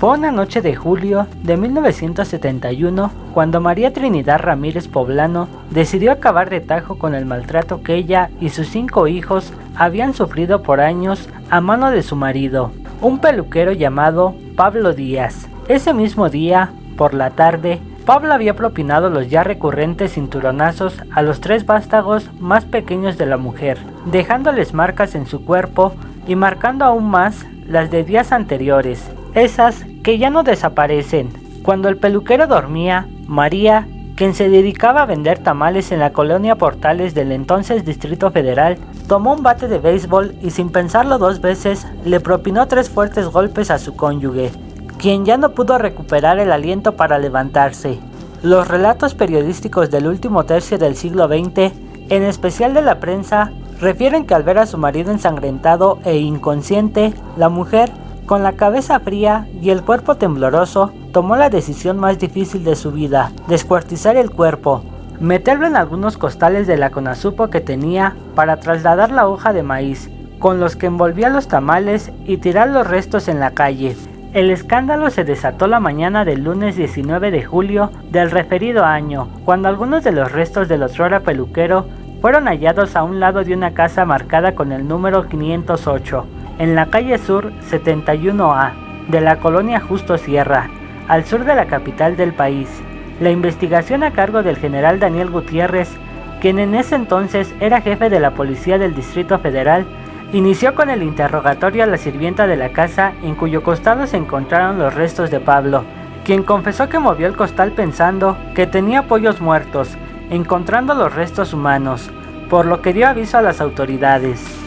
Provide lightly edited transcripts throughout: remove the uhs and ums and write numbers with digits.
Fue una noche de julio de 1971 cuando María Trinidad Ramírez Poblano decidió acabar de tajo con el maltrato que ella y sus 5 hijos habían sufrido por años a mano de su marido, un peluquero llamado Pablo Díaz. Ese mismo día, por la tarde, Pablo había propinado los ya recurrentes cinturonazos a los 3 vástagos más pequeños de la mujer, dejándoles marcas en su cuerpo y marcando aún más las de días anteriores, esas que ya no desaparecen. Cuando el peluquero dormía, María, quien se dedicaba a vender tamales en la colonia Portales del entonces Distrito Federal, tomó un bate de béisbol y sin pensarlo 2 veces le propinó 3 fuertes golpes a su cónyuge, quien ya no pudo recuperar el aliento para levantarse. Los relatos periodísticos del último tercio del siglo XX, en especial de la prensa, refieren que al ver a su marido ensangrentado e inconsciente, la mujer, con la cabeza fría y el cuerpo tembloroso, tomó la decisión más difícil de su vida: descuartizar el cuerpo, meterlo en algunos costales de la Conasupo que tenía para trasladar la hoja de maíz, con los que envolvía los tamales, y tirar los restos en la calle. El escándalo se desató la mañana del lunes 19 de julio del referido año, cuando algunos de los restos del otrora peluquero fueron hallados a un lado de una casa marcada con el número 508, en la calle Sur 71A, de la colonia Justo Sierra, al sur de la capital del país. La investigación a cargo del general Daniel Gutiérrez, quien en ese entonces era jefe de la Policía del Distrito Federal, inició con el interrogatorio a la sirvienta de la casa, en cuyo costado se encontraron los restos de Pablo, quien confesó que movió el costal pensando que tenía pollos muertos, encontrando los restos humanos, por lo que dio aviso a las autoridades.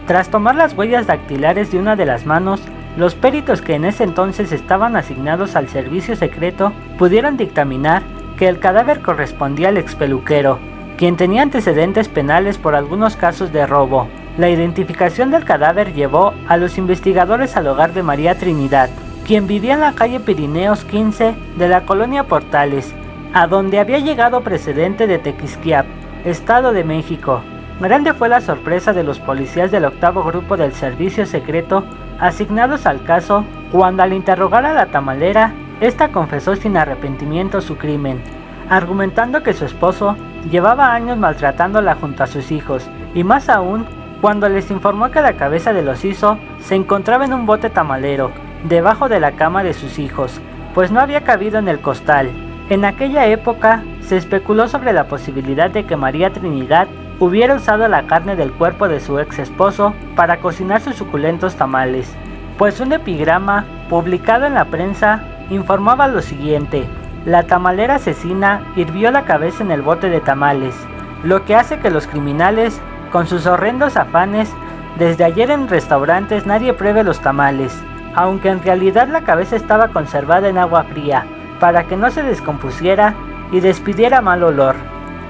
Tras tomar las huellas dactilares de una de las manos, los peritos que en ese entonces estaban asignados al servicio secreto pudieron dictaminar que el cadáver correspondía al expeluquero, quien tenía antecedentes penales por algunos casos de robo. La identificación del cadáver llevó a los investigadores al hogar de María Trinidad, quien vivía en la calle Pirineos 15 de la colonia Portales, a donde había llegado precedente de Tequisquiapan, Estado de México. Grande fue la sorpresa de los policías del 8º Grupo del Servicio Secreto asignados al caso cuando, al interrogar a la tamalera, esta confesó sin arrepentimiento su crimen, argumentando que su esposo llevaba años maltratándola junto a sus hijos, y más aún cuando les informó que la cabeza del osiso se encontraba en un bote tamalero, debajo de la cama de sus hijos, pues no había cabido en el costal. En aquella época se especuló sobre la posibilidad de que María Trinidad hubiera usado la carne del cuerpo de su ex esposo para cocinar sus suculentos tamales, pues un epigrama publicado en la prensa informaba lo siguiente: la tamalera asesina hirvió la cabeza en el bote de tamales, lo que hace que los criminales, con sus horrendos afanes, desde ayer en restaurantes nadie pruebe los tamales, aunque en realidad la cabeza estaba conservada en agua fría, para que no se descompusiera y despidiera mal olor.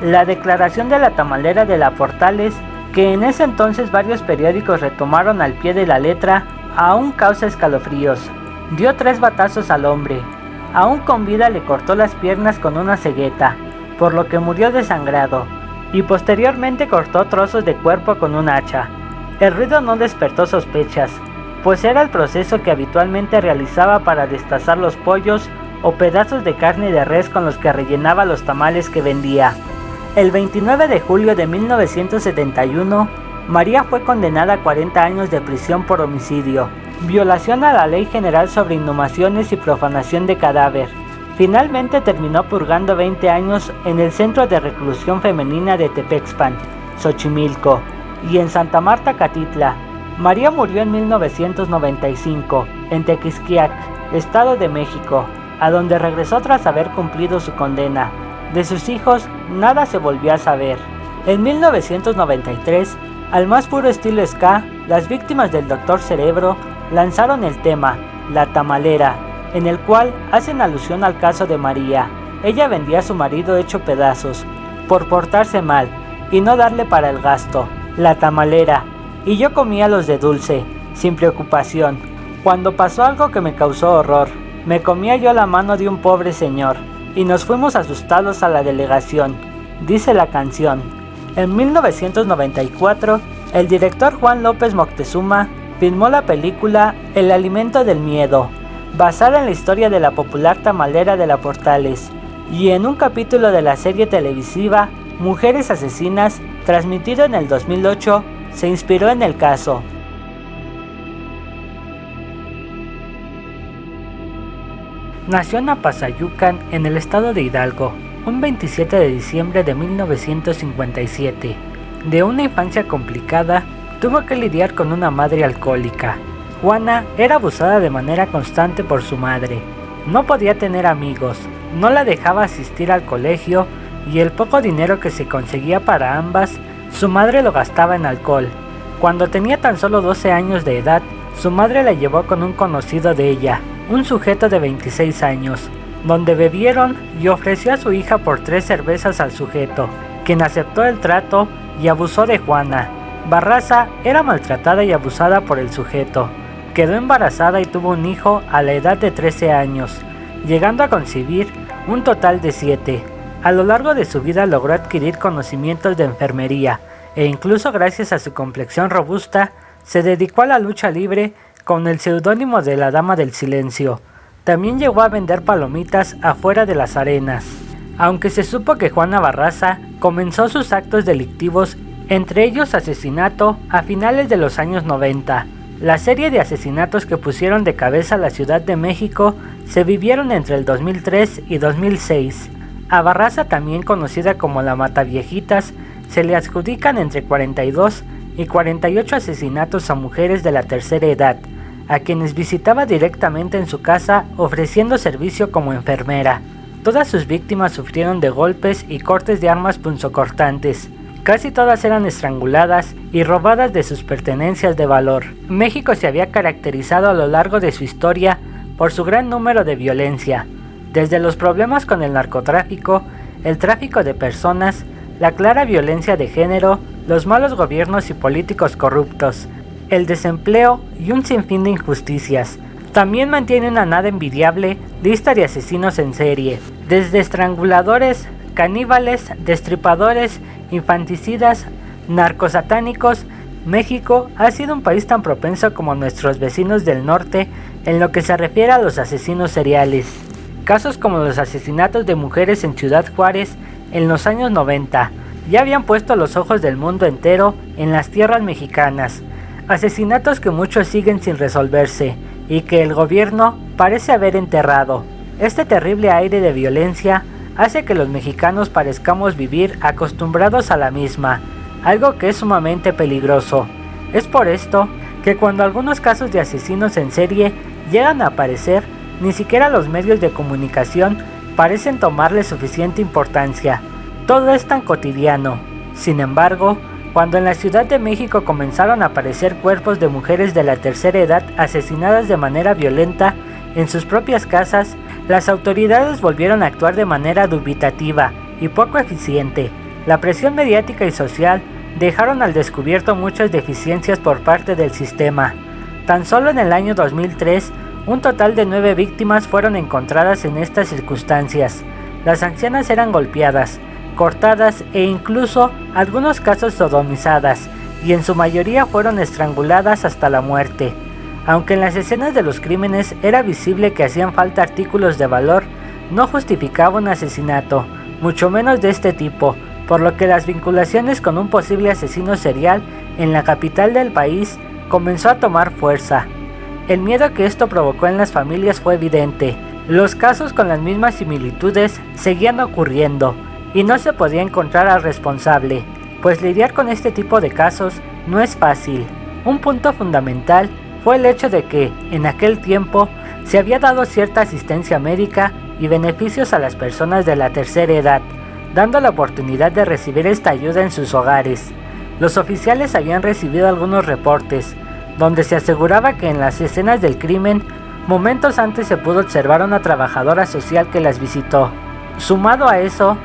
La declaración de la tamalera de la Portales, que en ese entonces varios periódicos retomaron al pie de la letra, aún causa escalofríos. Dio 3 batazos al hombre. Aún con vida le cortó las piernas con una cegueta, por lo que murió desangrado, y posteriormente cortó trozos de cuerpo con un hacha. El ruido no despertó sospechas, pues era el proceso que habitualmente realizaba para destazar los pollos o pedazos de carne de res con los que rellenaba los tamales que vendía. El 29 de julio de 1971, María fue condenada a 40 años de prisión por homicidio, violación a la Ley General sobre Inhumaciones y profanación de cadáver. Finalmente terminó purgando 20 años en el Centro de Reclusión Femenina de Tepexpan, Xochimilco, y en Santa Marta, Catitla. María murió en 1995, en Tequisquiapan, Estado de México, a donde regresó tras haber cumplido su condena. De sus hijos, nada se volvió a saber. En 1993, al más puro estilo ska, las víctimas del Dr. Cerebro lanzaron el tema La Tamalera, en el cual hacen alusión al caso de María. Ella vendía a su marido hecho pedazos, por portarse mal y no darle para el gasto. La tamalera, y yo comía los de dulce, sin preocupación. Cuando pasó algo que me causó horror, me comía yo la mano de un pobre señor, y nos fuimos asustados a la delegación, dice la canción. En 1994, el director Juan López Moctezuma filmó la película El alimento del miedo, basada en la historia de la popular tamalera de la Portales, y en un capítulo de la serie televisiva Mujeres Asesinas, transmitido en el 2008, se inspiró en el caso. Nació en Apazayucan, en el estado de Hidalgo, un 27 de diciembre de 1957. De una infancia complicada, tuvo que lidiar con una madre alcohólica. Juana era abusada de manera constante por su madre. No podía tener amigos, no la dejaba asistir al colegio y el poco dinero que se conseguía para ambas, su madre lo gastaba en alcohol. Cuando tenía tan solo 12 años de edad, su madre la llevó con un conocido de ella, un sujeto de 26 años, donde bebieron y ofreció a su hija por 3 cervezas al sujeto, quien aceptó el trato y abusó de Juana. Barraza era maltratada y abusada por el sujeto. Quedó embarazada y tuvo un hijo a la edad de 13 años, llegando a concebir un total de 7. A lo largo de su vida logró adquirir conocimientos de enfermería e incluso gracias a su complexión robusta, se dedicó a la lucha libre con el seudónimo de la Dama del Silencio. También llegó a vender palomitas afuera de las arenas. Aunque se supo que Juana Barraza comenzó sus actos delictivos, entre ellos asesinato, a finales de los años 90. La serie de asesinatos que pusieron de cabeza a la Ciudad de México se vivieron entre el 2003 y 2006. A Barraza, también conocida como la Mataviejitas, se le adjudican entre 42 y 48 asesinatos a mujeres de la tercera edad, a quienes visitaba directamente en su casa ofreciendo servicio como enfermera. Todas sus víctimas sufrieron de golpes y cortes de armas punzocortantes. Casi todas eran estranguladas y robadas de sus pertenencias de valor. México se había caracterizado a lo largo de su historia por su gran número de violencia, desde los problemas con el narcotráfico, el tráfico de personas, la clara violencia de género, los malos gobiernos y políticos corruptos, el desempleo y un sinfín de injusticias. También mantiene una nada envidiable lista de asesinos en serie, desde estranguladores, caníbales, destripadores, infanticidas, narcosatánicos. México ha sido un país tan propenso como nuestros vecinos del norte en lo que se refiere a los asesinos seriales. Casos como los asesinatos de mujeres en Ciudad Juárez en los años 90 ya habían puesto los ojos del mundo entero en las tierras mexicanas. Asesinatos que muchos siguen sin resolverse y que el gobierno parece haber enterrado. Este terrible aire de violencia hace que los mexicanos parezcamos vivir acostumbrados a la misma, algo que es sumamente peligroso. Es por esto que cuando algunos casos de asesinos en serie llegan a aparecer, ni siquiera los medios de comunicación parecen tomarle suficiente importancia. Todo es tan cotidiano. Sin embargo, cuando en la Ciudad de México comenzaron a aparecer cuerpos de mujeres de la tercera edad asesinadas de manera violenta en sus propias casas, las autoridades volvieron a actuar de manera dubitativa y poco eficiente. La presión mediática y social dejaron al descubierto muchas deficiencias por parte del sistema. Tan solo en el año 2003, un total de 9 víctimas fueron encontradas en estas circunstancias. Las ancianas eran golpeadas, cortadas e incluso algunos casos sodomizadas, y en su mayoría fueron estranguladas hasta la muerte. Aunque en las escenas de los crímenes era visible que hacían falta artículos de valor, no justificaba un asesinato, mucho menos de este tipo, por lo que las vinculaciones con un posible asesino serial en la capital del país comenzó a tomar fuerza. El miedo que esto provocó en las familias fue evidente. Los casos con las mismas similitudes seguían ocurriendo y no se podía encontrar al responsable, pues lidiar con este tipo de casos no es fácil. Un punto fundamental fue el hecho de que, en aquel tiempo, se había dado cierta asistencia médica y beneficios a las personas de la tercera edad, dando la oportunidad de recibir esta ayuda en sus hogares. Los oficiales habían recibido algunos reportes, donde se aseguraba que en las escenas del crimen, momentos antes se pudo observar a una trabajadora social que las visitó. Sumado a eso,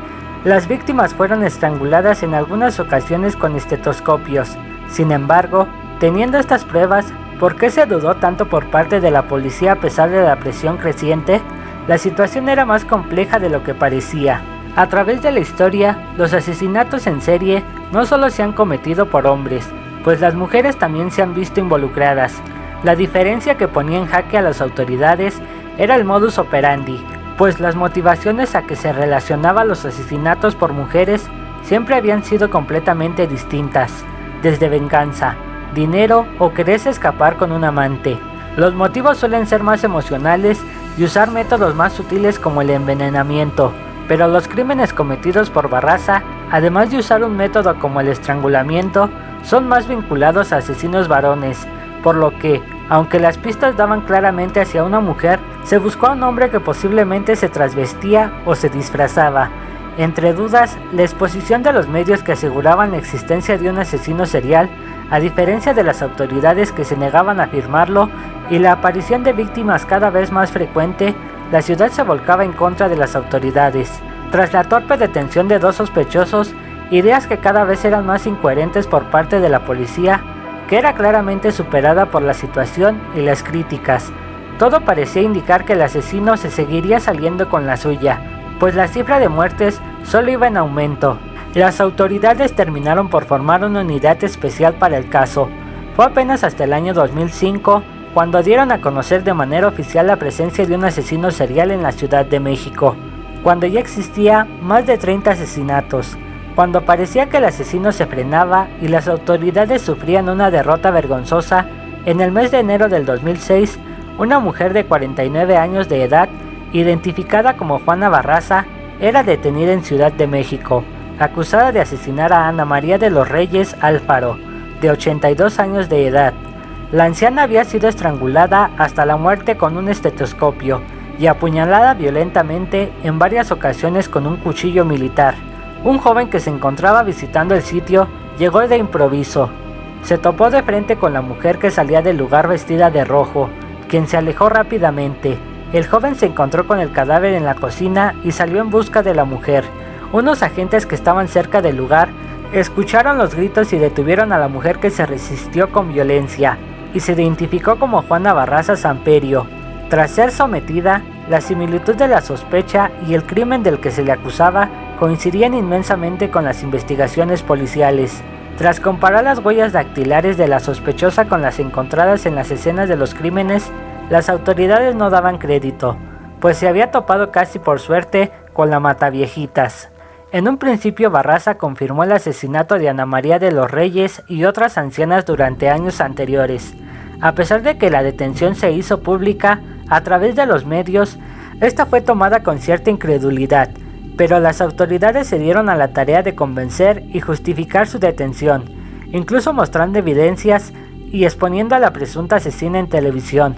las víctimas fueron estranguladas en algunas ocasiones con estetoscopios. Sin embargo, teniendo estas pruebas, ¿por qué se dudó tanto por parte de la policía a pesar de la presión creciente? La situación era más compleja de lo que parecía. A través de la historia, los asesinatos en serie no solo se han cometido por hombres, pues las mujeres también se han visto involucradas. La diferencia que ponía en jaque a las autoridades era el modus operandi, pues las motivaciones a que se relacionaban los asesinatos por mujeres siempre habían sido completamente distintas, desde venganza, dinero o quererse escapar con un amante. Los motivos suelen ser más emocionales y usar métodos más sutiles como el envenenamiento, pero los crímenes cometidos por Barraza, además de usar un método como el estrangulamiento, son más vinculados a asesinos varones, por lo que, aunque las pistas daban claramente hacia una mujer, se buscó a un hombre que posiblemente se transvestía o se disfrazaba. Entre dudas, la exposición de los medios que aseguraban la existencia de un asesino serial, a diferencia de las autoridades que se negaban a afirmarlo, y la aparición de víctimas cada vez más frecuente, la ciudad se volcaba en contra de las autoridades. Tras la torpe detención de 2 sospechosos, ideas que cada vez eran más incoherentes por parte de la policía, que era claramente superada por la situación y las críticas. Todo parecía indicar que el asesino se seguiría saliendo con la suya, pues la cifra de muertes solo iba en aumento. Las autoridades terminaron por formar una unidad especial para el caso. Fue apenas hasta el año 2005 cuando dieron a conocer de manera oficial la presencia de un asesino serial en la Ciudad de México, cuando ya existía más de 30 asesinatos. Cuando parecía que el asesino se frenaba y las autoridades sufrían una derrota vergonzosa, en el mes de enero del 2006, una mujer de 49 años de edad, identificada como Juana Barraza, era detenida en Ciudad de México, acusada de asesinar a Ana María de los Reyes Alfaro, de 82 años de edad. La anciana había sido estrangulada hasta la muerte con un estetoscopio y apuñalada violentamente en varias ocasiones con un cuchillo militar. Un joven que se encontraba visitando el sitio llegó de improviso. Se topó de frente con la mujer que salía del lugar vestida de rojo, quien se alejó rápidamente. El joven se encontró con el cadáver en la cocina y salió en busca de la mujer. Unos agentes que estaban cerca del lugar escucharon los gritos y detuvieron a la mujer, que se resistió con violencia y se identificó como Juana Barraza Samperio. Tras ser sometida, la similitud de la sospecha y el crimen del que se le acusaba coincidían inmensamente con las investigaciones policiales. Tras comparar las huellas dactilares de la sospechosa con las encontradas en las escenas de los crímenes, las autoridades no daban crédito, pues se había topado casi por suerte con la mataviejitas. En un principio, Barraza confirmó el asesinato de Ana María de los Reyes y otras ancianas durante años anteriores. A pesar de que la detención se hizo pública a través de los medios, esta fue tomada con cierta incredulidad, pero las autoridades se dieron a la tarea de convencer y justificar su detención, incluso mostrando evidencias y exponiendo a la presunta asesina en televisión,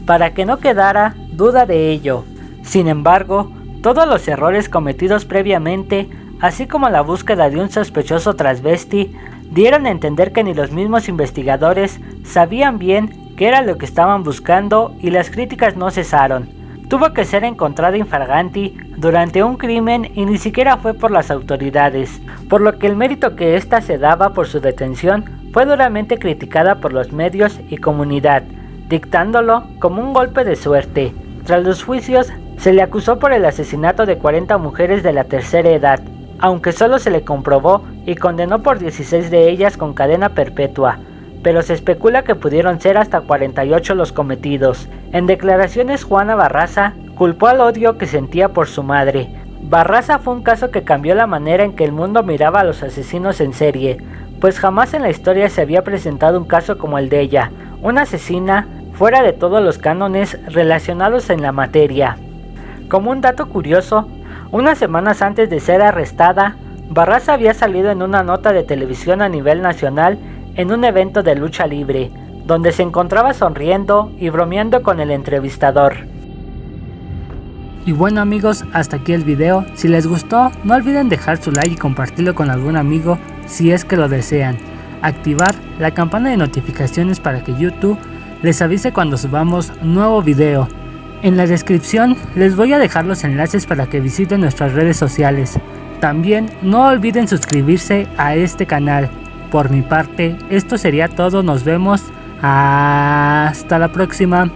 para que no quedara duda de ello. Sin embargo, todos los errores cometidos previamente, así como la búsqueda de un sospechoso transvesti, dieron a entender que ni los mismos investigadores sabían bien qué era lo que estaban buscando, y las críticas no cesaron. Tuvo que ser encontrada infraganti durante un crimen y ni siquiera fue por las autoridades, por lo que el mérito que ésta se daba por su detención fue duramente criticada por los medios y comunidad, dictándolo como un golpe de suerte. Tras los juicios, se le acusó por el asesinato de 40 mujeres de la tercera edad, aunque solo se le comprobó y condenó por 16 de ellas con cadena perpetua, pero se especula que pudieron ser hasta 48 los cometidos. En declaraciones, Juana Barraza culpó al odio que sentía por su madre. Barraza fue un caso que cambió la manera en que el mundo miraba a los asesinos en serie, pues jamás en la historia se había presentado un caso como el de ella, una asesina fuera de todos los cánones relacionados en la materia. Como un dato curioso, unas semanas antes de ser arrestada, Barraza había salido en una nota de televisión a nivel nacional en un evento de lucha libre, donde se encontraba sonriendo y bromeando con el entrevistador. Y bueno amigos, hasta aquí el video. Si les gustó, no olviden dejar su like y compartirlo con algún amigo si es que lo desean. Activar la campana de notificaciones para que YouTube les avise cuando subamos nuevo video. En la descripción les voy a dejar los enlaces para que visiten nuestras redes sociales. También no olviden suscribirse a este canal. Por mi parte, esto sería todo. Nos vemos. Hasta la próxima.